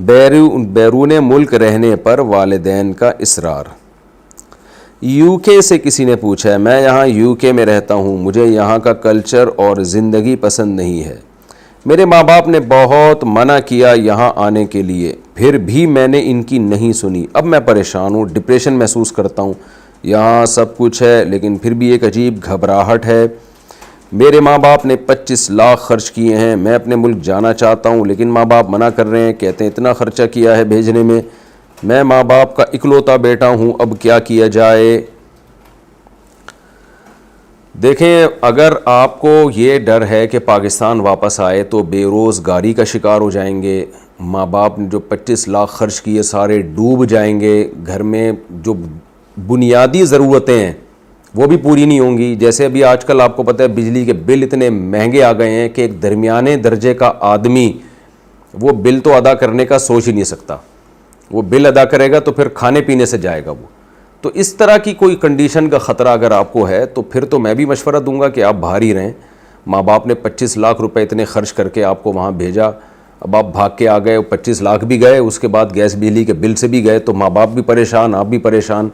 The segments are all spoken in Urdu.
بیرون ملک رہنے پر والدین کا اصرار۔ یو کے سے کسی نے پوچھا ہے، میں یہاں یو کے میں رہتا ہوں، مجھے یہاں کا کلچر اور زندگی پسند نہیں ہے، میرے ماں باپ نے بہت منع کیا یہاں آنے کے لیے، پھر بھی میں نے ان کی نہیں سنی، اب میں پریشان ہوں، ڈپریشن محسوس کرتا ہوں، یہاں سب کچھ ہے لیکن پھر بھی ایک عجیب گھبراہٹ ہے، میرے ماں باپ نے 25 لاکھ خرچ کیے ہیں، میں اپنے ملک جانا چاہتا ہوں لیکن ماں باپ منع کر رہے ہیں، کہتے ہیں اتنا خرچہ کیا ہے بھیجنے میں ماں باپ کا اکلوتا بیٹا ہوں، اب کیا کیا جائے؟ دیکھیں، اگر آپ کو یہ ڈر ہے کہ پاکستان واپس آئے تو بے روزگاری کا شکار ہو جائیں گے، ماں باپ نے جو 25 لاکھ خرچ کیے سارے ڈوب جائیں گے، گھر میں جو بنیادی ضرورتیں ہیں وہ بھی پوری نہیں ہوں گی۔ جیسے ابھی آج کل آپ کو پتہ ہے بجلی کے بل اتنے مہنگے آ گئے ہیں کہ ایک درمیانے درجے کا آدمی وہ بل تو ادا کرنے کا سوچ ہی نہیں سکتا، وہ بل ادا کرے گا تو پھر کھانے پینے سے جائے گا وہ۔ تو اس طرح کی کوئی کنڈیشن کا خطرہ اگر آپ کو ہے تو پھر تو میں بھی مشورہ دوں گا کہ آپ باہر ہی رہیں۔ ماں باپ نے 25 لاکھ روپے اتنے خرچ کر کے آپ کو وہاں بھیجا، اب آپ بھاگ کے آ گئے، 25 لاکھ بھی گئے، اس کے بعد گیس بجلی کے بل سے بھی گئے، تو ماں باپ بھی پریشان، آپ بھی پریشان۔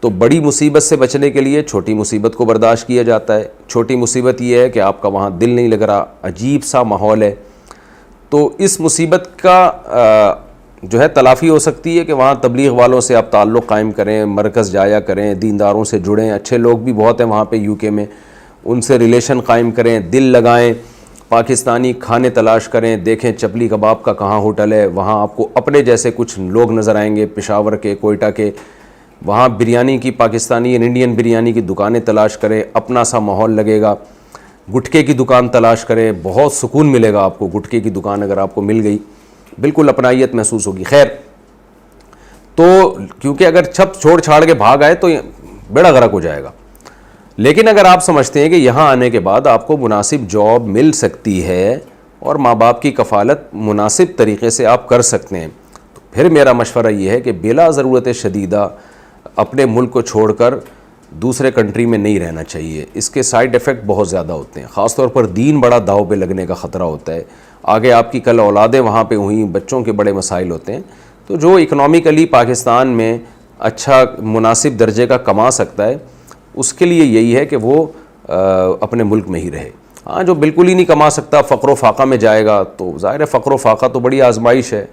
تو بڑی مصیبت سے بچنے کے لیے چھوٹی مصیبت کو برداشت کیا جاتا ہے۔ چھوٹی مصیبت یہ ہے کہ آپ کا وہاں دل نہیں لگ رہا، عجیب سا ماحول ہے، تو اس مصیبت کا جو ہے تلافی ہو سکتی ہے کہ وہاں تبلیغ والوں سے آپ تعلق قائم کریں، مرکز جایا کریں، دینداروں سے جڑیں، اچھے لوگ بھی بہت ہیں وہاں پہ یو کے میں، ان سے ریلیشن قائم کریں، دل لگائیں، پاکستانی کھانے تلاش کریں، دیکھیں چپلی کباب کا کہاں ہوٹل ہے، وہاں آپ کو اپنے جیسے کچھ لوگ نظر آئیں گے، پشاور کے، کوئٹہ کے، وہاں بریانی کی، پاکستانی انڈین بریانی کی دکانیں تلاش کریں، اپنا سا ماحول لگے گا۔ گٹکے کی دکان تلاش کریں، بہت سکون ملے گا آپ کو، گٹکے کی دکان اگر آپ کو مل گئی بالکل اپنائیت محسوس ہوگی۔ خیر، تو کیونکہ اگر چھپ چھوڑ چھاڑ کے بھاگ آئے تو بیڑا غرق ہو جائے گا، لیکن اگر آپ سمجھتے ہیں کہ یہاں آنے کے بعد آپ کو مناسب جاب مل سکتی ہے اور ماں باپ کی کفالت مناسب طریقے سے آپ کر سکتے ہیں، تو پھر میرا مشورہ یہ ہے کہ بلا ضرورت شدیدہ اپنے ملک کو چھوڑ کر دوسرے کنٹری میں نہیں رہنا چاہیے۔ اس کے سائیڈ ایفیکٹ بہت زیادہ ہوتے ہیں، خاص طور پر دین بڑا داؤ پہ لگنے کا خطرہ ہوتا ہے، آگے آپ کی کل اولادیں وہاں پہ ہوئیں، بچوں کے بڑے مسائل ہوتے ہیں۔ تو جو اکنومیکلی پاکستان میں اچھا مناسب درجے کا کما سکتا ہے اس کے لیے یہی ہے کہ وہ اپنے ملک میں ہی رہے۔ ہاں، جو بالکل ہی نہیں کما سکتا، فقر و فاقہ میں جائے گا، تو ظاہر ہے فقر و فاقہ تو بڑی آزمائش ہے،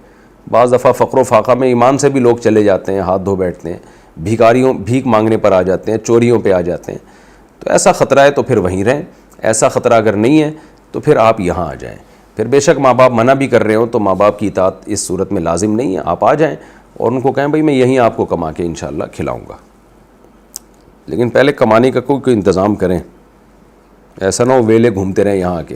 بعض دفعہ فقر و فاقہ میں ایمان سے بھی لوگ چلے جاتے ہیں، ہاتھ دھو بیٹھتے ہیں، بھیک مانگنے پر آ جاتے ہیں، چوریوں پہ آ جاتے ہیں۔ تو ایسا خطرہ ہے تو پھر وہیں رہیں، ایسا خطرہ اگر نہیں ہے تو پھر آپ یہاں آ جائیں۔ پھر بے شک ماں باپ منع بھی کر رہے ہوں تو ماں باپ کی اطاعت اس صورت میں لازم نہیں ہے، آپ آ جائیں اور ان کو کہیں بھائی میں یہیں آپ کو کما کے انشاءاللہ کھلاؤں گا، لیکن پہلے کمانے کا کوئی انتظام کریں، ایسا نہ ہو ویلے گھومتے رہیں یہاں آ کے۔